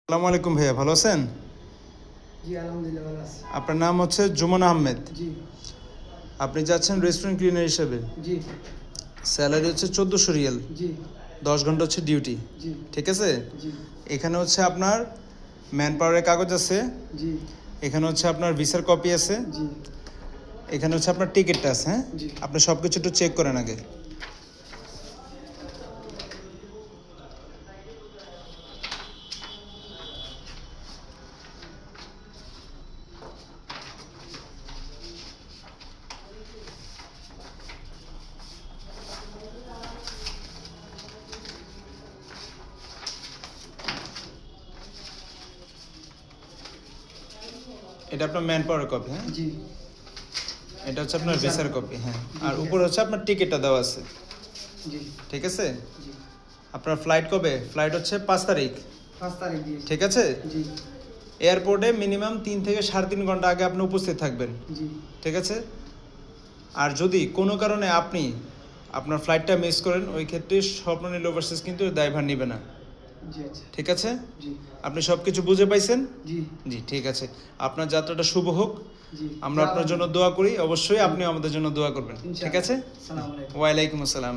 আসসালামু আলাইকুম ভাইয়া, ভালো আছেন? জি আলহামদুলিল্লাহ ভালো আছি। আপনার নাম হচ্ছে জুমন আহমেদ। জি আপনি যাচ্ছেন রেস্টুরেন্ট ক্লিনার হিসেবে। জি স্যালারি হচ্ছে 1400 রিয়াল, জি 10 ঘন্টা হচ্ছে ডিউটি। জি ঠিক আছে? জি এখানে হচ্ছে আপনার ম্যান পাওয়ারের কাগজ আছে, জি এখানে হচ্ছে আপনার ভিসার কপি আছে, জি এখানে হচ্ছে আপনার টিকিটটা আছে। হ্যাঁ, জি আপনি সব কিছু একটু চেক করেন আগে। এটা আপনার ম্যান পাওয়ারের কপি। হ্যাঁ, জি এটা হচ্ছে আপনার ভিসার ভিসার কপি। কপি। হ্যাঁ, জি, আর ঠিক উপরে আছে। হচ্ছে আপনার টিকিটটা দেওয়া আছে। জি ঠিক আছে? জি আপনার ফ্লাইট কবে? ফ্লাইট হচ্ছে 5 তারিখ। 5 তারিখ দিয়েছি। ঠিক আছে? জি এয়ারপোর্টে মিনিমাম 3 থেকে 3.5 ঘন্টা আগে আপনি উপস্থিত থাকবেন। জি ঠিক আছে? আর যদি কোনো কারণে আপনি আপনার ফ্লাইটটা মিস করেন, ওই ক্ষেত্রে স্বপ্ননীল ওভারসিজ কিন্তু দায়ভার নেবে না। জি আচ্ছা ঠিক আছে? জি আপনি সব কিছু বুঝে পাইছেন? জি জি, ঠিক আছে। আপনার যাত্রাটা শুভ হোক। জি আমরা আপনার জন্য দোয়া করি। অবশ্যই জি। আপনিও আমাদের জন্য দোয়া করবেন। ঠিক ইনশাআল্লাহ। আছে? আসসালামু আলাইকুম। ওয়ালাইকুম আসসালাম।